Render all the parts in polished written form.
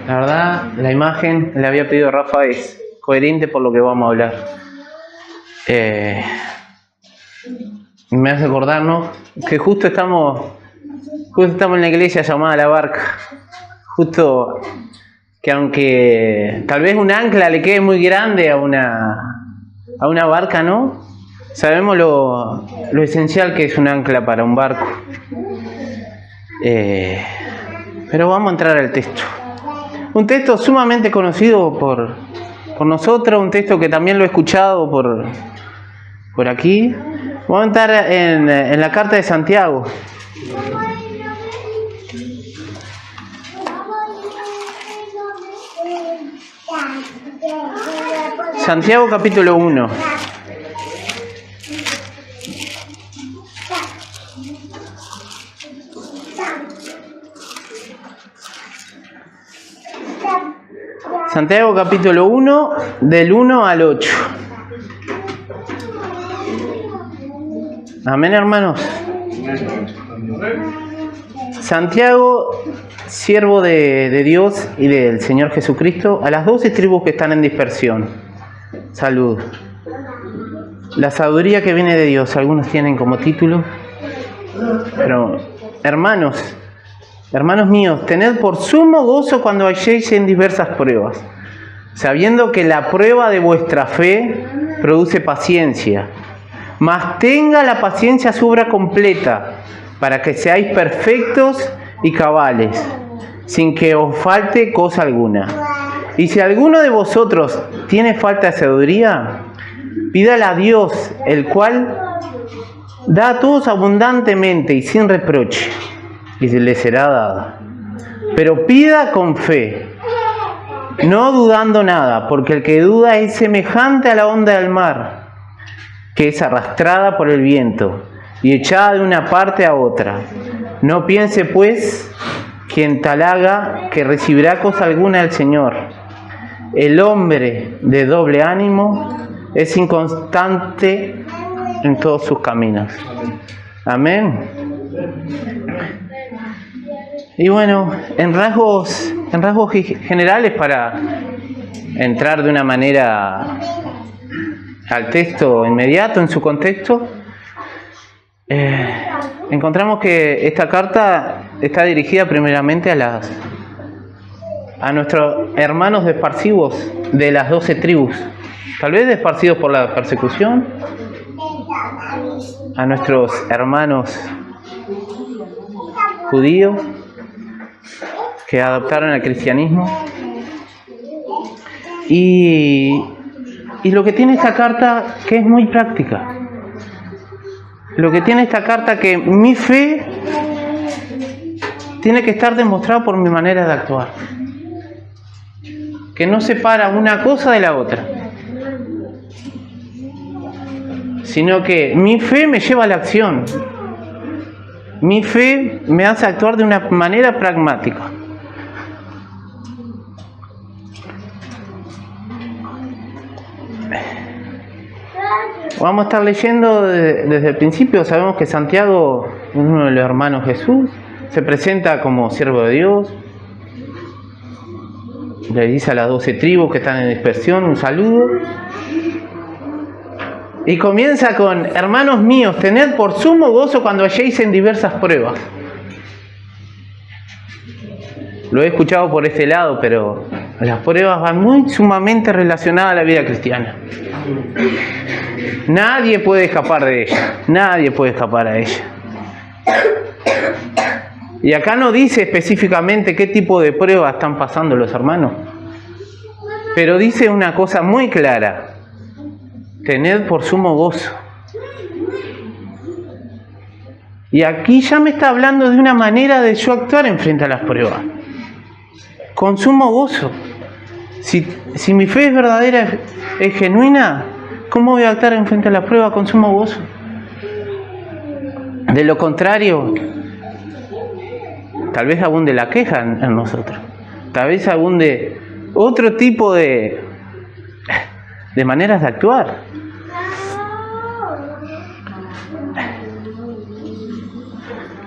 La verdad, la imagen, le había pedido a Rafa, es coherente por lo que vamos a hablar. Me hace acordarnos que justo estamos en la iglesia llamada La Barca. Justo que aunque tal vez un ancla le quede muy grande a una barca, ¿no? Sabemos lo esencial que es un ancla para un barco. Pero vamos a entrar al texto. Un texto sumamente conocido por nosotros, un texto que también lo he escuchado por aquí. Vamos a entrar en la carta de Santiago. Santiago capítulo 1. Santiago capítulo 1, del 1 al 8. Amén, hermanos. Santiago, siervo de Dios y del Señor Jesucristo, a las 12 tribus que están en dispersión. Salud. La sabiduría que viene de Dios, algunos tienen como título. Pero, hermanos míos, tened por sumo gozo cuando halléis en diversas pruebas, sabiendo que la prueba de vuestra fe produce paciencia. Mas tenga la paciencia su obra completa, para que seáis perfectos y cabales, sin que os falte cosa alguna. Y si alguno de vosotros tiene falta de sabiduría, pídala a Dios, el cual da a todos abundantemente y sin reproche, y le será dada. Pero pida con fe, no dudando nada, porque el que duda es semejante a la onda del mar, que es arrastrada por el viento y echada de una parte a otra. No piense, pues, quien tal haga, que recibirá cosa alguna del Señor. El hombre de doble ánimo es inconstante en todos sus caminos. Amén. Y bueno, en rasgos generales, para entrar de una manera al texto inmediato, en su contexto, encontramos que esta carta está dirigida primeramente a nuestros hermanos desparcidos de las 12 tribus, tal vez desparcidos por la persecución, a nuestros hermanos judíos que adoptaron el cristianismo. Y lo que tiene esta carta, que es muy práctica, lo que tiene esta carta, que mi fe tiene que estar demostrada por mi manera de actuar, que no separa una cosa de la otra, sino que mi fe me lleva a la acción. Mi fe me hace actuar de una manera pragmática. Vamos a estar leyendo desde el principio. Sabemos que Santiago, uno de los hermanos Jesús, se presenta como siervo de Dios. Le dice a las 12 tribus que están en dispersión un saludo. Y comienza con: hermanos míos, tened por sumo gozo cuando halléis en diversas pruebas. Lo he escuchado por este lado, pero las pruebas van muy sumamente relacionadas a la vida cristiana. Nadie puede escapar de ella. Nadie puede escapar a ella. Y acá no dice específicamente qué tipo de pruebas están pasando los hermanos, pero dice una cosa muy clara: tened por sumo gozo. Y aquí ya me está hablando de una manera de yo actuar en frente a las pruebas, con sumo gozo. Si mi fe es verdadera, es genuina, ¿cómo voy a actuar en frente a las pruebas con sumo gozo? De lo contrario, tal vez abunde la queja en nosotros, tal vez abunde otro tipo de maneras de actuar.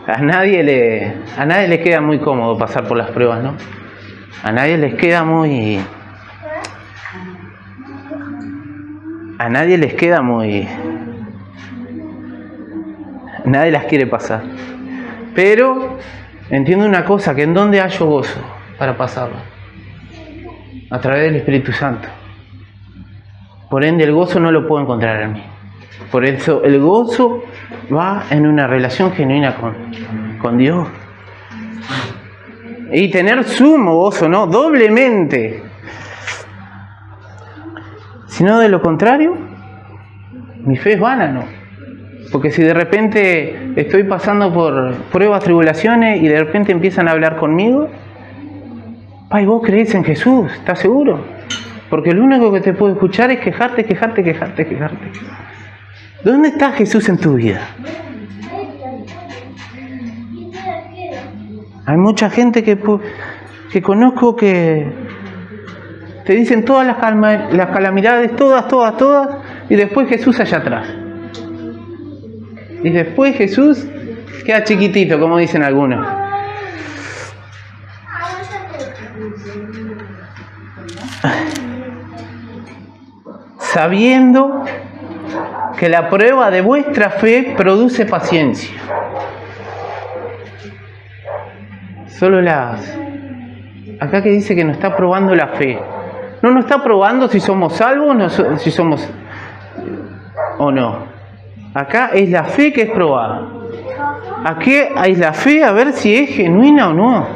A nadie le queda muy cómodo pasar por las pruebas, ¿no? A nadie les queda muy... Nadie las quiere pasar. Pero entiendo una cosa, que en dónde hallo gozo para pasarlo. A través del Espíritu Santo. Por ende, el gozo no lo puedo encontrar en mí. Por eso el gozo va en una relación genuina con Dios. Y tener sumo gozo, ¿no? Doblemente. Si no, de lo contrario, mi fe es vana, ¿no? Porque si de repente estoy pasando por pruebas, tribulaciones y de repente empiezan a hablar conmigo, Pai, ¿vos creés en Jesús? ¿Estás seguro? Porque lo único que te puedo escuchar es quejarte. ¿Dónde está Jesús en tu vida? Hay mucha gente que conozco que te dicen todas las calamidades, todas, y después Jesús allá atrás. Y después Jesús queda chiquitito, como dicen algunos. Sabiendo que la prueba de vuestra fe produce paciencia. Acá que dice que nos está probando la fe. No nos está probando si somos salvos si somos o no. Acá es la fe que es probada. Aquí hay la fe a ver si es genuina o no.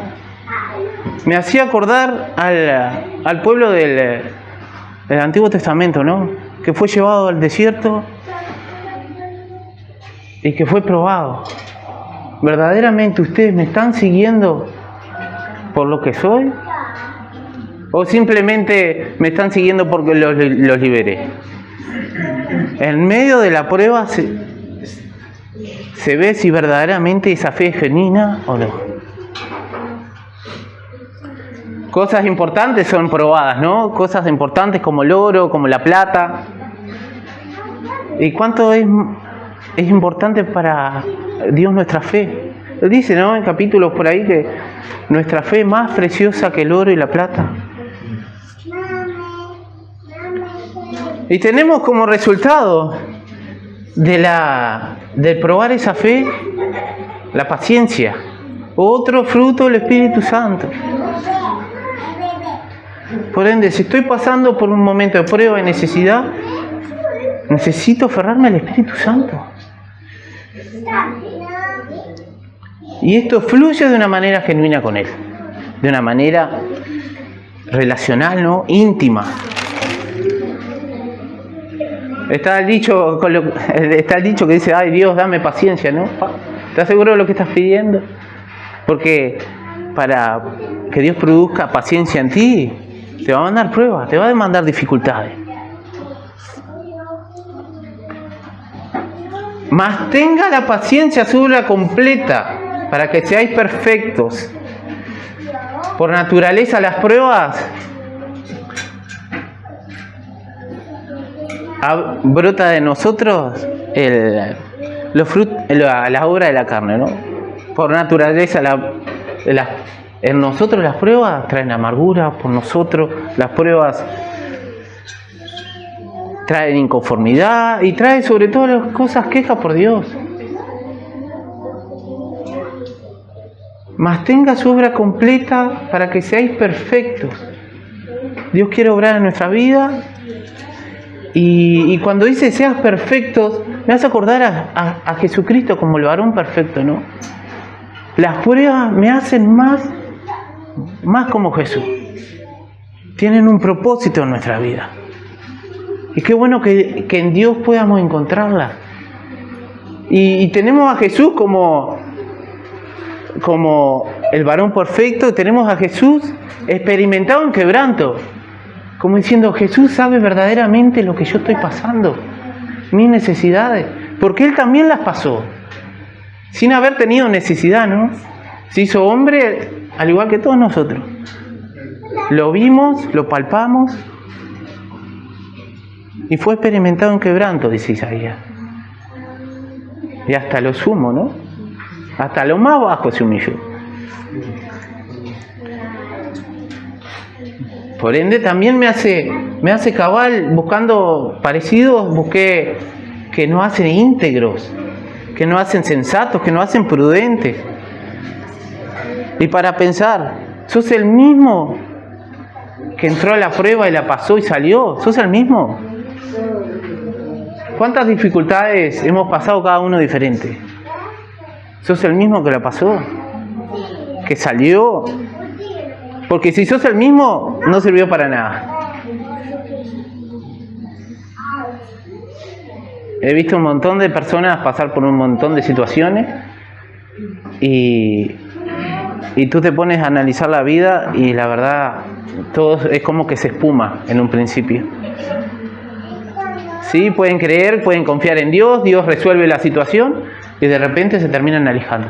Me hacía acordar al pueblo del Antiguo Testamento, ¿no? Que fue llevado al desierto y que fue probado. ¿Verdaderamente ustedes me están siguiendo por lo que soy? ¿O simplemente me están siguiendo porque los liberé? En medio de la prueba se ve si verdaderamente esa fe es genuina o no. Cosas importantes son probadas, ¿no? Cosas importantes como el oro, como la plata. ¿Y cuánto es importante para Dios nuestra fe? Él dice, ¿no? En capítulos por ahí que nuestra fe es más preciosa que el oro y la plata. Y tenemos como resultado de probar esa fe, la paciencia. Otro fruto del Espíritu Santo. Por ende, si estoy pasando por un momento de prueba y necesidad, necesito aferrarme al Espíritu Santo. Y esto fluye de una manera genuina con Él. De una manera relacional, ¿no? Íntima. Está el dicho que dice, ay Dios, dame paciencia, ¿no? ¿Estás seguro de lo que estás pidiendo? Porque para que Dios produzca paciencia en ti, te va a mandar pruebas, te va a demandar dificultades. Mas tenga la paciencia su obra completa, para que seáis perfectos. Por naturaleza las pruebas brota de nosotros la obra de la carne, ¿no? Por naturaleza en nosotros las pruebas traen amargura, por nosotros las pruebas traen inconformidad y traen sobre todo las cosas quejas por Dios. Mas tenga su obra completa para que seáis perfectos. Dios quiere obrar en nuestra vida. Y cuando dice seas perfectos, me hace acordar a Jesucristo como el varón perfecto, ¿no? Las pruebas me hacen más como Jesús. Tienen un propósito en nuestra vida. Y qué bueno que en Dios podamos encontrarla. Y tenemos a Jesús como el varón perfecto, y tenemos a Jesús experimentado en quebranto. Como diciendo, Jesús sabe verdaderamente lo que yo estoy pasando, mis necesidades, porque Él también las pasó, sin haber tenido necesidad, ¿no? Se hizo hombre al igual que todos nosotros. Lo vimos, lo palpamos, y fue experimentado en quebranto, dice Isaías. Y hasta lo sumo, ¿no? Hasta lo más bajo se humilló. Por ende, también me hace cabal, buscando parecidos, busqué que nos hacen íntegros, que nos hacen sensatos, que nos hacen prudentes. Y para pensar, ¿sos el mismo que entró a la prueba y la pasó y salió? ¿Sos el mismo? ¿Cuántas dificultades hemos pasado cada uno diferente? ¿Sos el mismo que la pasó? ¿Que salió? Porque si sos el mismo, no sirvió para nada. He visto un montón de personas pasar por un montón de situaciones y tú te pones a analizar la vida y la verdad, todo es como que se espuma en un principio. Sí, pueden creer, pueden confiar en Dios, Dios resuelve la situación y de repente se terminan alejando.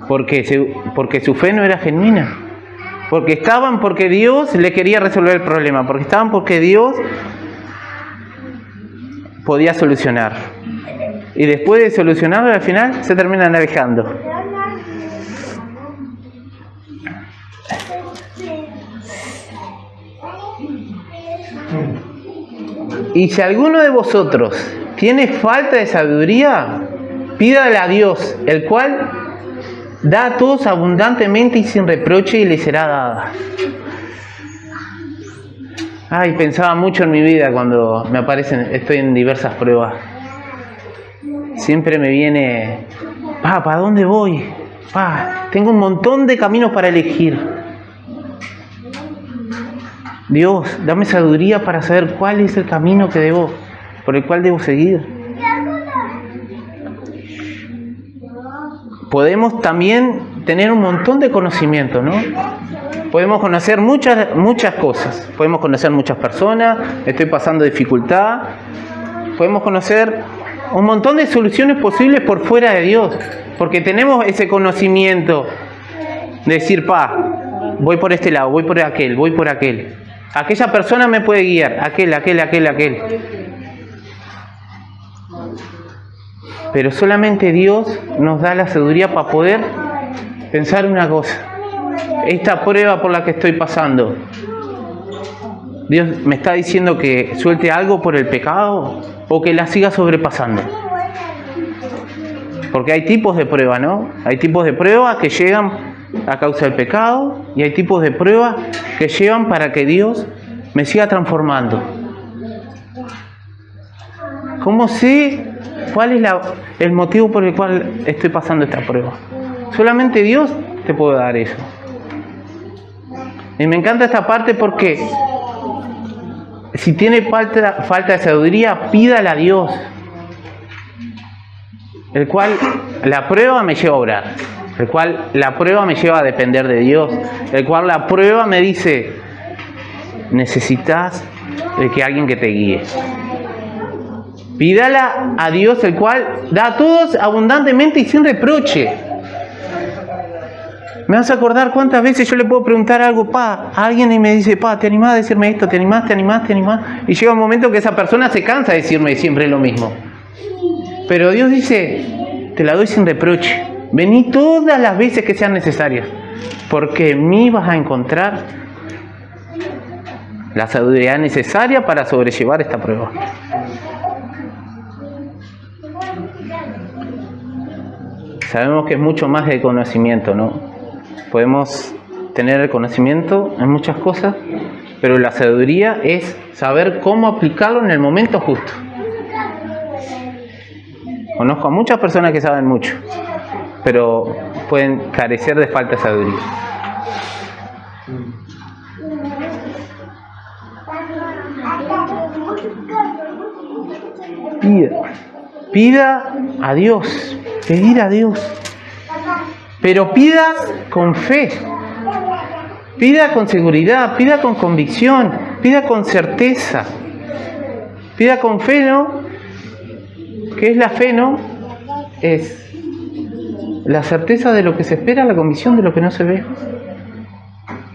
Porque su fe no era genuina. Porque estaban porque Dios le quería resolver el problema. Porque estaban porque Dios podía solucionar. Y después de solucionarlo, al final se terminan alejando. Y si alguno de vosotros tiene falta de sabiduría, pídale a Dios, el cual da a todos abundantemente y sin reproche, y le será dada. Ay, pensaba mucho en mi vida cuando me estoy en diversas pruebas. Siempre me viene, ¿para dónde voy? Tengo un montón de caminos para elegir. Dios, dame sabiduría para saber cuál es el camino por el cual debo seguir. Podemos también tener un montón de conocimiento, ¿no? Podemos conocer muchas cosas. Podemos conocer muchas personas. Estoy pasando dificultad. Podemos conocer un montón de soluciones posibles por fuera de Dios. Porque tenemos ese conocimiento de decir, voy por este lado, voy por aquel, voy por aquel. Aquella persona me puede guiar. Aquel. Pero solamente Dios nos da la sabiduría para poder pensar una cosa. Esta prueba por la que estoy pasando, ¿Dios me está diciendo que suelte algo por el pecado o que la siga sobrepasando? Porque hay tipos de pruebas, ¿no? Hay tipos de pruebas que llegan a causa del pecado y hay tipos de pruebas que llegan para que Dios me siga transformando. ¿Cómo sé cuál es el motivo por el cual estoy pasando esta prueba? Solamente Dios te puede dar eso. Y me encanta esta parte porque si tiene falta de sabiduría, pídale a Dios, el cual la prueba me lleva a orar, el cual la prueba me lleva a depender de Dios, el cual la prueba me dice, necesitas de alguien que te guíe. Pídala a Dios, el cual da a todos abundantemente y sin reproche. Me vas a acordar cuántas veces yo le puedo preguntar algo a alguien y me dice, ¿te animás a decirme esto? ¿Te animás? Y llega un momento que esa persona se cansa de decirme siempre lo mismo. Pero Dios dice, te la doy sin reproche. Vení todas las veces que sean necesarias, porque en mí vas a encontrar la sabiduría necesaria para sobrellevar esta prueba. Sabemos que es mucho más de conocimiento, ¿no? Podemos tener el conocimiento en muchas cosas, pero la sabiduría es saber cómo aplicarlo en el momento justo. Conozco a muchas personas que saben mucho, pero pueden carecer de falta de sabiduría. Pida a Dios, pedir a Dios. Pero pida con fe, pida con seguridad, pida con convicción, pida con certeza, pida con fe, ¿no? ¿Qué es la fe, no? Es la certeza de lo que se espera, la convicción de lo que no se ve.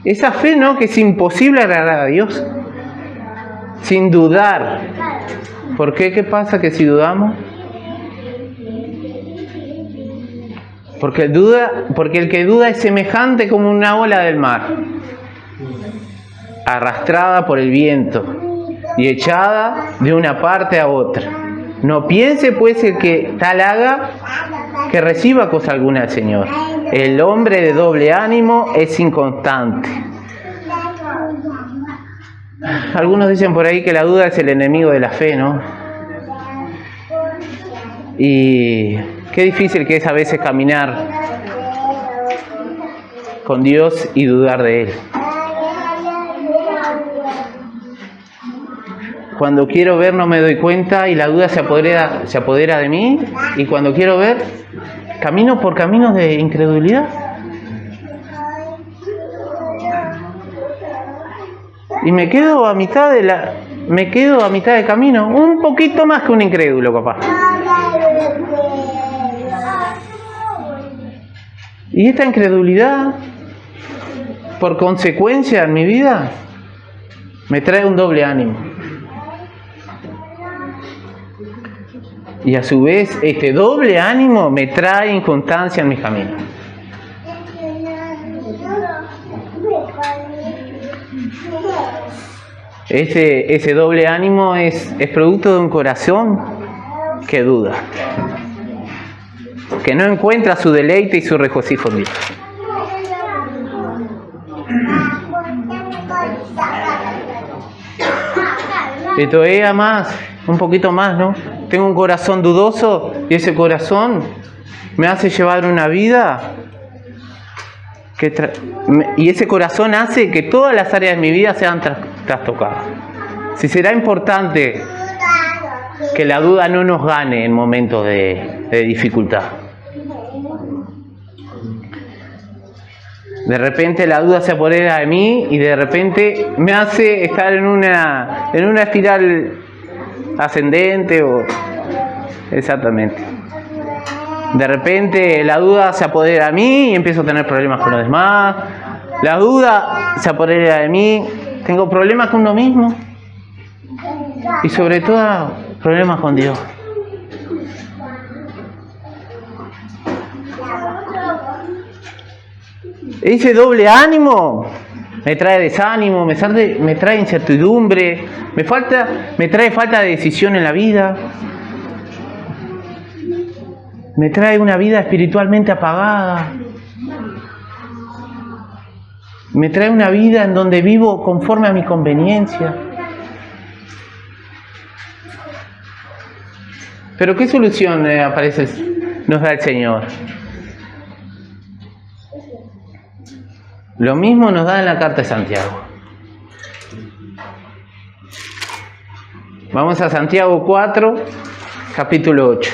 Esa fe, ¿no? Que es imposible agradar a Dios, sin dudar. ¿Por qué? ¿Qué pasa que si dudamos? Porque el que duda es semejante como una ola del mar. arrastrada por el viento y echada de una parte a otra. No piense pues el que tal haga que reciba cosa alguna del Señor. El hombre de doble ánimo es inconstante. Algunos dicen por ahí que la duda es el enemigo de la fe, ¿no? Y qué difícil que es a veces caminar con Dios y dudar de Él. Cuando quiero ver no me doy cuenta y la duda se apodera de mí, y cuando quiero ver camino por caminos de incredulidad. Y me quedo a mitad de camino, un poquito más que un incrédulo, papá. Y esta incredulidad, por consecuencia en mi vida, me trae un doble ánimo. Y a su vez, este doble ánimo me trae inconstancia en mis caminos. Ese doble ánimo es producto de un corazón que duda, que no encuentra su deleite y su regocijo en Dios. Y todavía más, un poquito más, ¿no? Tengo un corazón dudoso y ese corazón me hace llevar una vida y ese corazón hace que todas las áreas de mi vida sean trastocadas. Si será importante que la duda no nos gane en momentos de dificultad. De repente la duda se apodera de mí y de repente me hace estar en una espiral ascendente o exactamente. De repente la duda se apodera de mí y empiezo a tener problemas con los demás. La duda se apodera de mí, tengo problemas con uno mismo y sobre todo problemas con Dios. Ese doble ánimo me trae desánimo, me trae incertidumbre, me trae falta de decisión en la vida, me trae una vida espiritualmente apagada, me trae una vida en donde vivo conforme a mi conveniencia. Pero ¿qué solución nos da el Señor? Lo mismo nos da en la carta de Santiago. Vamos a Santiago 4, capítulo 8.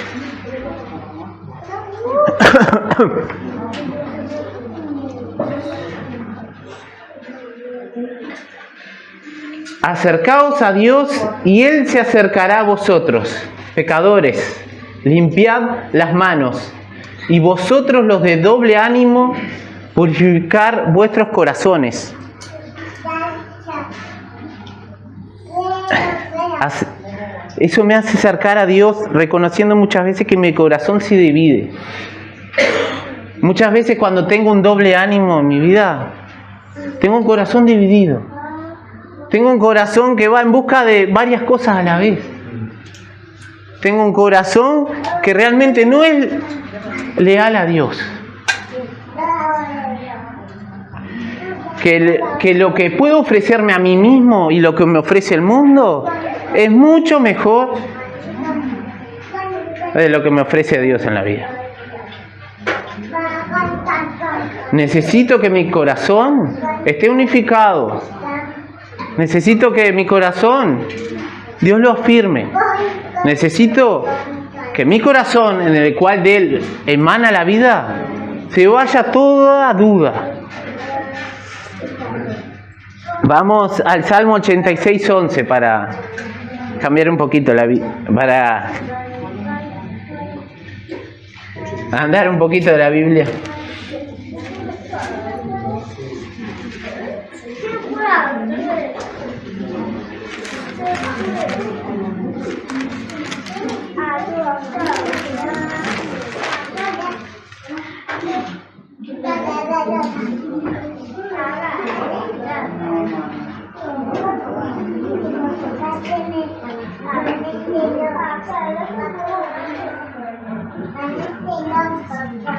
Acercaos a Dios y Él se acercará a vosotros. Pecadores, limpiad las manos, y vosotros los de doble ánimo, purificar vuestros corazones. Eso me hace acercar a Dios, reconociendo muchas veces que mi corazón se divide. Muchas veces cuando tengo un doble ánimo en mi vida, tengo un corazón dividido. Tengo un corazón que va en busca de varias cosas a la vez. Tengo un corazón que realmente no es leal a Dios. Que lo que puedo ofrecerme a mí mismo y lo que me ofrece el mundo es mucho mejor de lo que me ofrece Dios en la vida. Necesito que mi corazón esté unificado. Necesito que mi corazón Dios lo afirme. Necesito que mi corazón, en el cual de Él emana la vida, se vaya toda duda. Vamos al Salmo 86:11 para cambiar un poquito para andar un poquito de la Biblia.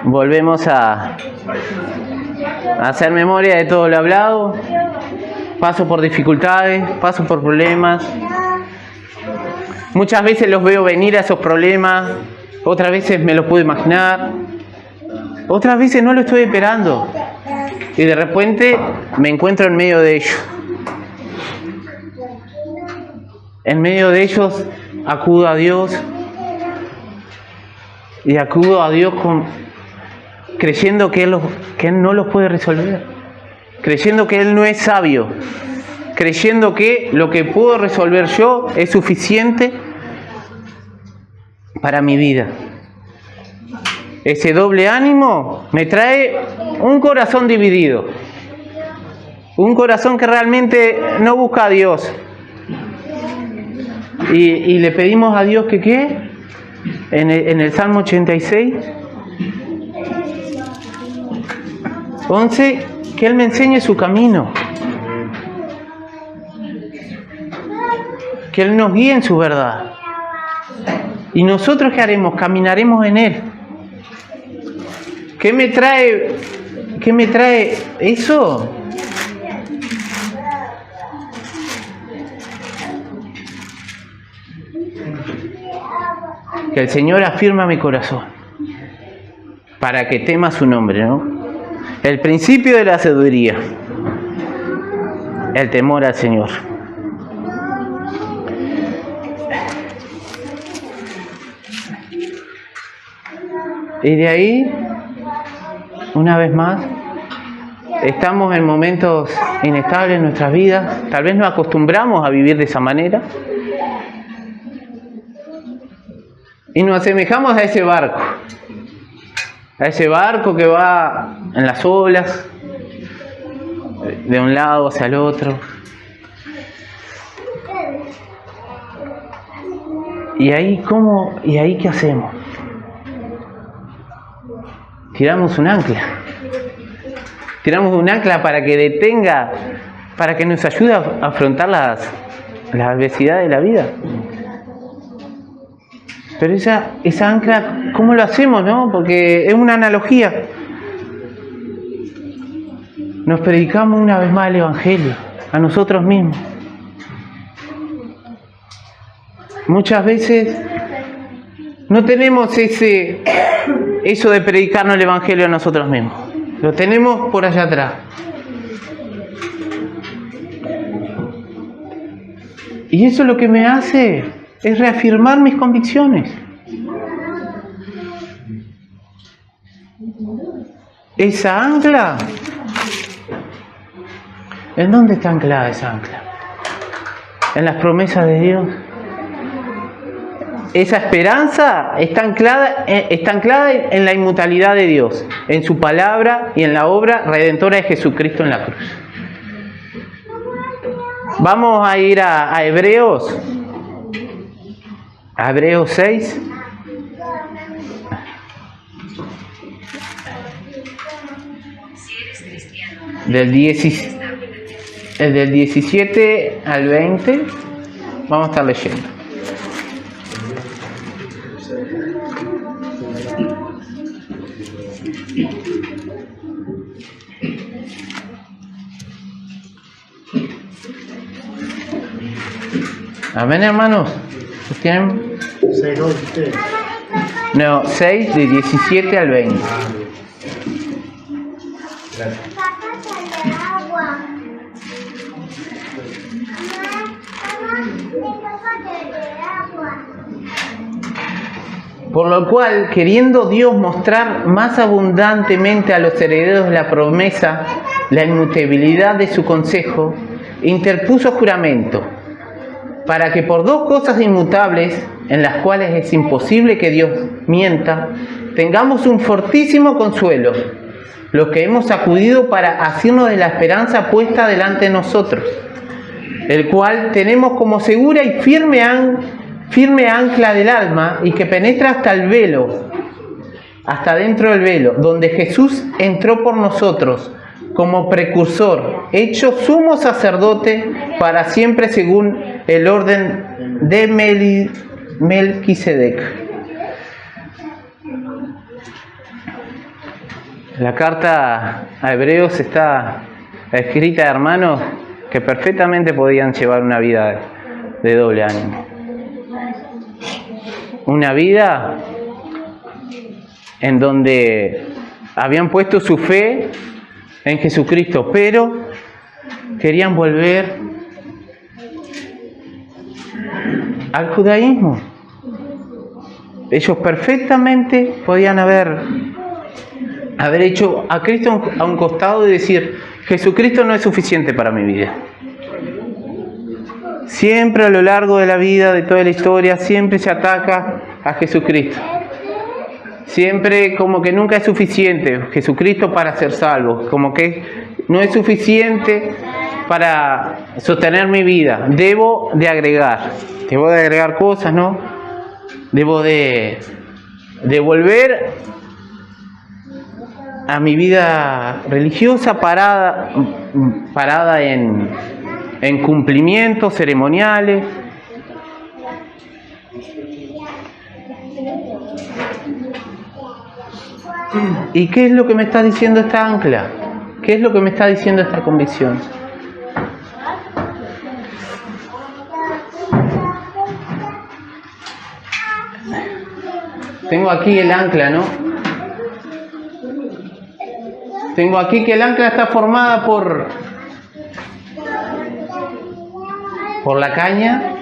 volvemos a hacer memoria de todo lo hablado. Paso por dificultades, paso por problemas. Muchas veces los veo venir a esos problemas, otras veces me los puedo imaginar, otras veces no lo estoy esperando. Y de repente me encuentro en medio de ellos. En medio de ellos acudo a Dios. Y acudo a Dios creyendo que Él no los puede resolver. Creyendo que Él no es sabio. Creyendo que lo que puedo resolver yo es suficiente para mi vida. Ese doble ánimo me trae un corazón dividido. Un corazón que realmente no busca a Dios. Y le pedimos a Dios que ¿qué? En el Salmo 86, 11, que Él me enseñe su camino. Que Él nos guíe en su verdad. ¿Y nosotros qué haremos? Caminaremos en Él. ¿Qué me trae eso? Que el Señor afirma mi corazón para que tema su nombre, ¿no? El principio de la sabiduría, el temor al Señor. Y de ahí, una vez más, estamos en momentos inestables en nuestras vidas. Tal vez nos acostumbramos a vivir de esa manera. Y nos asemejamos a ese barco que va en las olas, de un lado hacia el otro. ¿Y ahí qué hacemos? Tiramos un ancla. Tiramos un ancla para que detenga, para que nos ayude a afrontar las adversidades de la vida. Pero esa ancla, ¿cómo lo hacemos, no? Porque es una analogía. Nos predicamos una vez más el Evangelio, a nosotros mismos. Muchas veces no tenemos eso de predicarnos el Evangelio a nosotros mismos. Lo tenemos por allá atrás. Y eso lo que me hace es reafirmar mis convicciones. Esa ancla, ¿en dónde está anclada esa ancla? En las promesas de Dios. Esa esperanza está anclada en la inmutabilidad de Dios, en su palabra y en la obra redentora de Jesucristo en la cruz. Vamos a ir a Hebreos. A Hebreos 6. Del 17 al 20 vamos a estar leyendo. Amén, hermanos. ¿Tienen? 6, 2, 3. No, 6 de 17 al 20. Gracias. Por lo cual, queriendo Dios mostrar más abundantemente a los herederos de la promesa la inmutabilidad de su consejo, interpuso juramento, para que por dos cosas inmutables, en las cuales es imposible que Dios mienta, tengamos un fortísimo consuelo, los que hemos acudido para asirnos de la esperanza puesta delante de nosotros, el cual tenemos como segura y firme ancla del alma, y que penetra hasta el velo, hasta dentro del velo, donde Jesús entró por nosotros como precursor, hecho sumo sacerdote para siempre según el orden de Melquisedec. La carta a Hebreos está escrita, hermanos, que perfectamente podían llevar una vida de doble ánimo. Una vida en donde habían puesto su fe en Jesucristo, pero querían volver al judaísmo. Ellos perfectamente podían haber hecho a Cristo a un costado y decir: Jesucristo no es suficiente para mi vida. Siempre a lo largo de la vida, de toda la historia, siempre se ataca a Jesucristo. Siempre como que nunca es suficiente Jesucristo para ser salvo, como que no es suficiente para sostener mi vida. Debo de agregar cosas, ¿no? Debo de volver a mi vida religiosa parada en cumplimientos ceremoniales. ¿Y qué es lo que me está diciendo esta ancla? ¿Qué es lo que me está diciendo esta convicción? Tengo aquí el ancla, ¿no? Tengo aquí que el ancla está formada por la caña,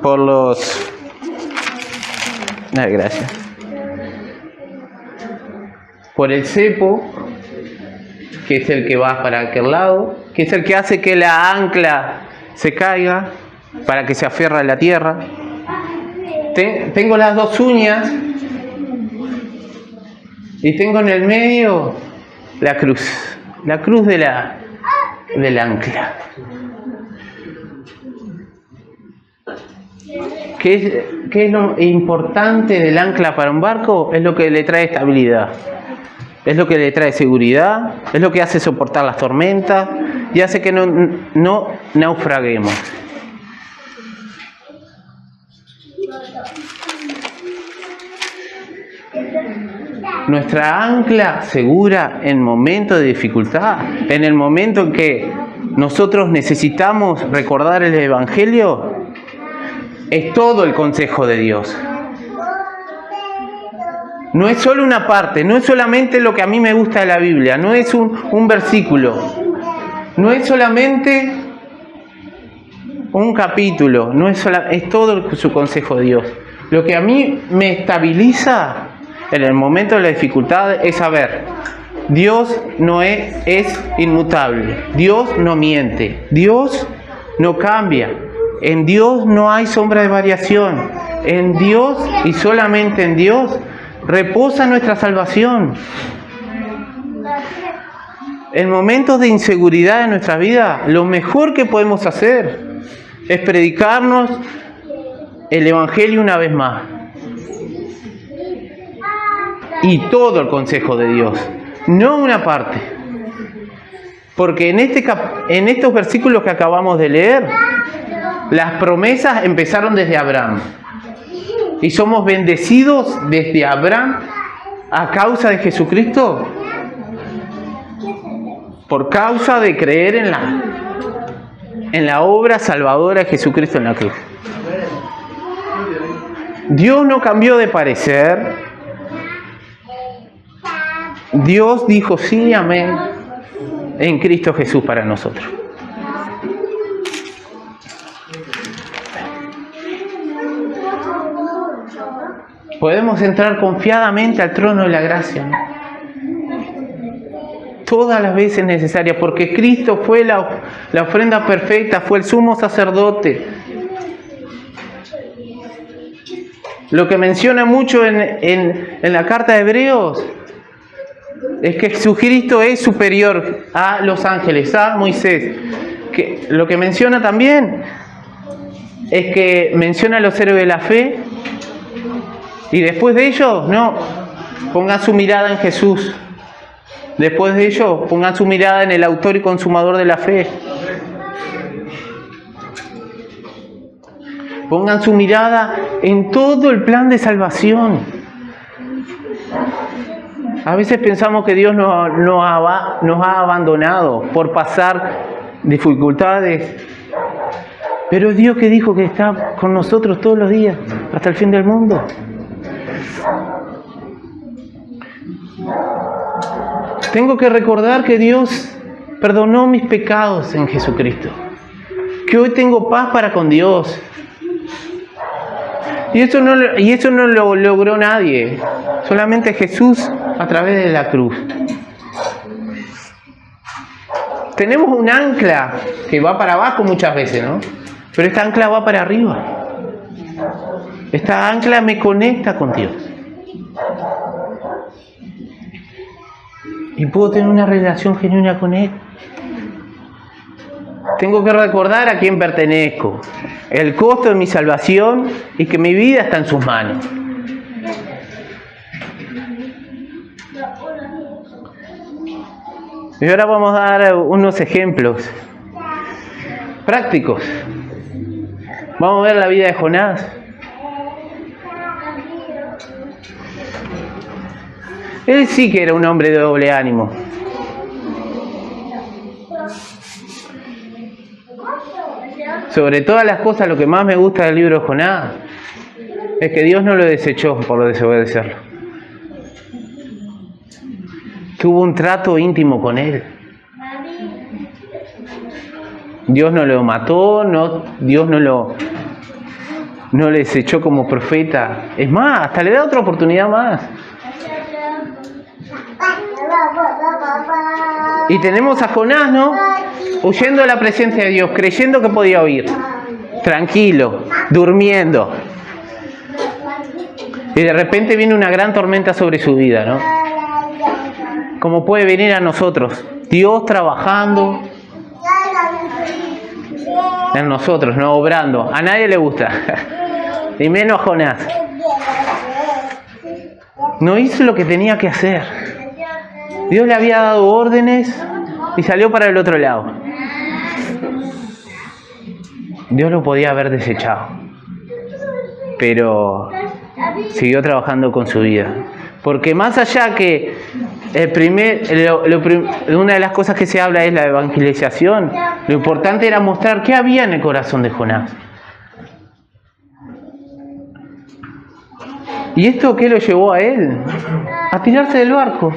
por los... gracias. Por el cepo, que es el que va para aquel lado, que es el que hace que la ancla se caiga para que se aferre a la tierra. Tengo las dos uñas y tengo en el medio la cruz del ancla. ¿Qué es lo importante del ancla para un barco? Es lo que le trae estabilidad, es lo que le trae seguridad, es lo que hace soportar las tormentas y hace que no naufraguemos. Nuestra ancla segura en momentos de dificultad, en el momento en que nosotros necesitamos recordar el Evangelio, es todo el consejo de Dios. No es solo una parte, no es solamente lo que a mí me gusta de la Biblia, no es un versículo, no es solamente un capítulo, es todo su consejo de Dios. Lo que a mí me estabiliza en el momento de la dificultad es saber: Dios no es inmutable, Dios no miente, Dios no cambia, en Dios no hay sombra de variación, en Dios y solamente en Dios reposa nuestra salvación. En momentos de inseguridad en nuestra vida, lo mejor que podemos hacer es predicarnos el Evangelio una vez más. Y todo el consejo de Dios, no una parte. Porque en estos versículos que acabamos de leer, las promesas empezaron desde Abraham. Y somos bendecidos desde Abraham a causa de Jesucristo, por causa de creer en la obra salvadora de Jesucristo en la cruz. Dios no cambió de parecer. Dios dijo sí y amén en Cristo Jesús para nosotros. Podemos entrar confiadamente al trono de la gracia, ¿no? Todas las veces necesarias, porque Cristo fue la ofrenda perfecta, fue el sumo sacerdote. Lo que menciona mucho en la carta de Hebreos es que Jesucristo es superior a los ángeles, a Moisés. Lo que menciona también es que menciona a los héroes de la fe y después de ellos, no, pongan su mirada en Jesús. Después de ello, pongan su mirada en el autor y consumador de la fe. Pongan su mirada en todo el plan de salvación. A veces pensamos que Dios nos ha abandonado por pasar dificultades. Pero es Dios que dijo que está con nosotros todos los días, hasta el fin del mundo. Tengo que recordar que Dios perdonó mis pecados en Jesucristo. Que hoy tengo paz para con Dios. Y eso no lo logró nadie. Solamente Jesús a través de la cruz. Tenemos un ancla que va para abajo muchas veces, ¿no? Pero esta ancla va para arriba. Esta ancla me conecta con Dios. Y puedo tener una relación genuina con Él. Tengo que recordar a quién pertenezco, el costo de mi salvación y que mi vida está en sus manos. Y ahora vamos a dar unos ejemplos prácticos. Vamos a ver la vida de Jonás. Él sí que era un hombre de doble ánimo. Sobre todas las cosas, lo que más me gusta del libro de Jonás es que Dios no lo desechó por desobedecerlo. Tuvo un trato íntimo con él. Dios no lo mató, Dios no le desechó como profeta. Es más, hasta le da otra oportunidad más. Y tenemos a Jonás, ¿no? Huyendo de la presencia de Dios, creyendo que podía huir. Tranquilo, durmiendo. Y de repente viene una gran tormenta sobre su vida, ¿no? Como puede venir a nosotros. Dios trabajando en nosotros, no obrando. A nadie le gusta. Y menos a Jonás. No hizo lo que tenía que hacer. Dios le había dado órdenes y salió para el otro lado. Dios lo podía haber desechado, pero siguió trabajando con su vida. Porque más allá que una de las cosas que se habla es la evangelización, lo importante era mostrar qué había en el corazón de Jonás. ¿Y esto qué lo llevó a él? A tirarse del barco.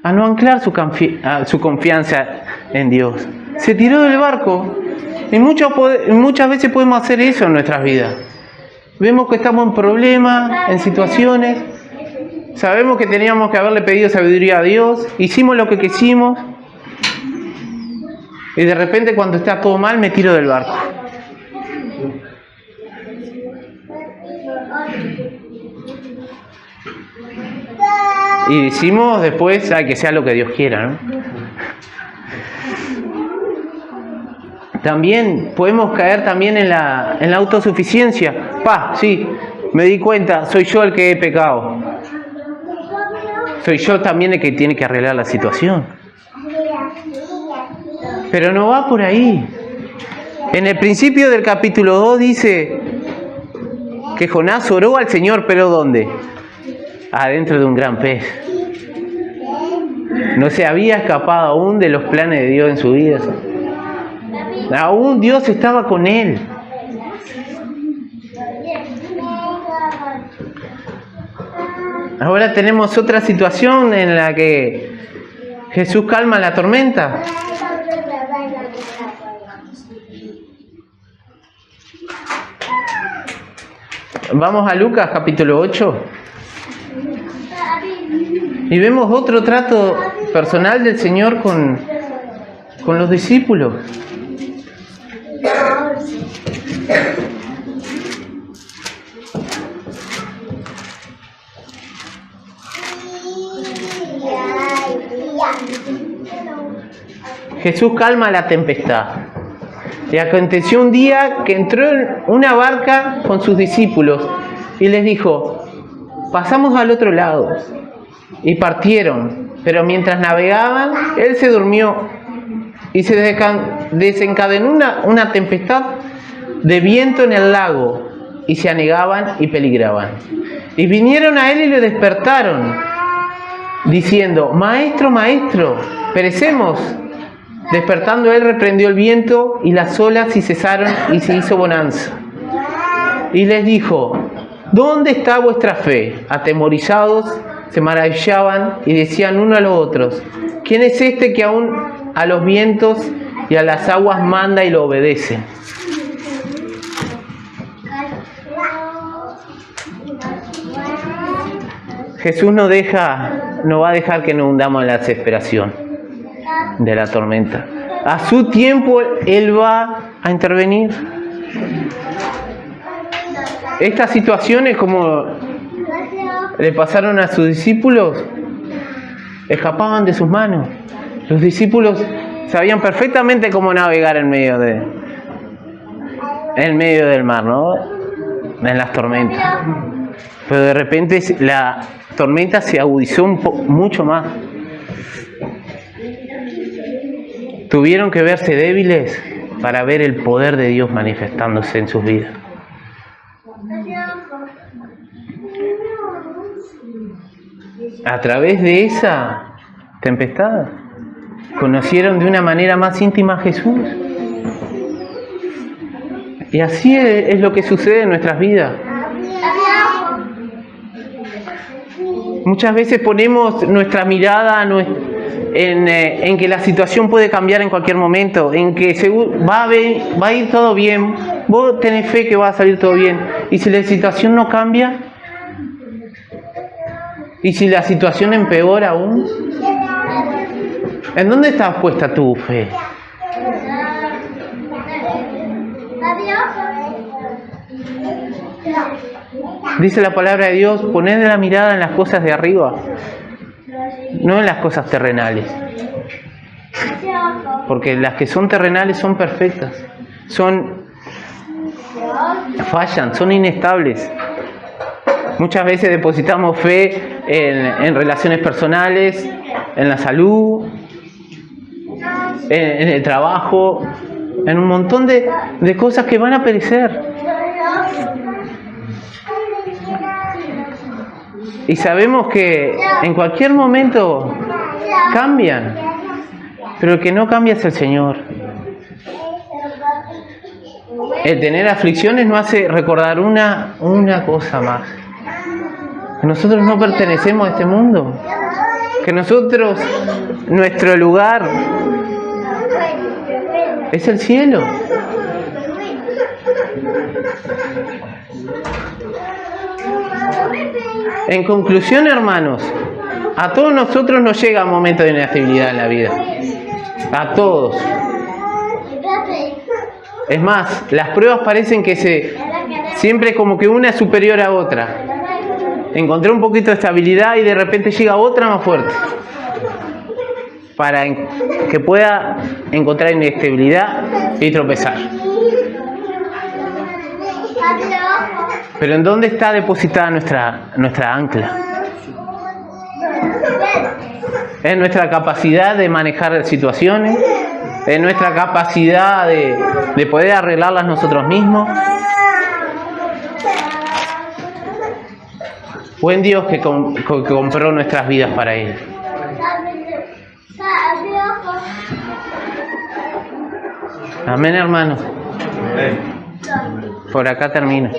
A no anclar su confianza en Dios. Se tiró del barco. Y muchas veces podemos hacer eso en nuestras vidas. Vemos que estamos en problemas, en situaciones. Sabemos que teníamos que haberle pedido sabiduría a Dios. Hicimos lo que quisimos. Y de repente cuando está todo mal me tiro del barco. Y decimos después, que sea lo que Dios quiera, ¿no? También podemos caer también en la autosuficiencia. Sí, me di cuenta, soy yo el que he pecado. Soy yo también el que tiene que arreglar la situación. Pero no va por ahí. En el principio del capítulo 2 dice que Jonás oró al Señor, pero ¿dónde? Adentro de un gran pez. No se había escapado aún de los planes de Dios en su vida. Aún Dios estaba con él. Ahora tenemos otra situación en la que Jesús calma la tormenta. Vamos a Lucas capítulo 8. Y vemos otro trato personal del Señor con los discípulos. Jesús calma la tempestad. Y aconteció un día que entró en una barca con sus discípulos y les dijo: pasamos al otro lado. Y partieron, pero mientras navegaban, él se durmió y se desencadenó una tempestad de viento en el lago, y se anegaban y peligraban. Y vinieron a él y lo despertaron, diciendo: Maestro, maestro, perecemos. Despertando él, reprendió el viento y las olas, y cesaron, y se hizo bonanza. Y les dijo: ¿dónde está vuestra fe? Atemorizados se maravillaban y decían uno a los otros: ¿quién es este que aún a los vientos y a las aguas manda y lo obedece? Jesús no va a dejar que nos hundamos en la desesperación de la tormenta. A su tiempo Él va a intervenir. Estas situaciones, como le pasaron a sus discípulos, escapaban de sus manos. Los discípulos sabían perfectamente cómo navegar en medio del mar, ¿no? En las tormentas. Pero de repente la tormenta se agudizó mucho más. Tuvieron que verse débiles para ver el poder de Dios manifestándose en sus vidas. A través de esa tempestad conocieron de una manera más íntima a Jesús. Y así es lo que sucede en nuestras vidas. Muchas veces ponemos nuestra mirada en que la situación puede cambiar en cualquier momento, en que va a ir todo bien, vos tenés fe que va a salir todo bien. Y si la situación no cambia, y si la situación empeora aún, ¿en dónde está puesta tu fe? Dice la palabra de Dios: poned la mirada en las cosas de arriba, no en las cosas terrenales. Porque las que son terrenales son perfectas, fallan, son inestables. Muchas veces depositamos fe en relaciones personales, en la salud, en el trabajo, en un montón de cosas que van a perecer. Y sabemos que en cualquier momento cambian, pero el que no cambia es el Señor. El tener aflicciones nos hace recordar una cosa más: que nosotros no pertenecemos a este mundo, que nuestro lugar es el cielo. En conclusión, hermanos, a todos nosotros nos llega un momento de inestabilidad en la vida. A todos. Es más, las pruebas parecen que siempre como que una es superior a otra. Encontré un poquito de estabilidad y de repente llega otra más fuerte, para que pueda encontrar inestabilidad y tropezar. Pero ¿en dónde está depositada nuestra ancla? ¿En nuestra capacidad de manejar situaciones? ¿En nuestra capacidad de poder arreglarlas nosotros mismos? ¿O en Dios que compró nuestras vidas para Él? Amén, hermanos. Por acá termino.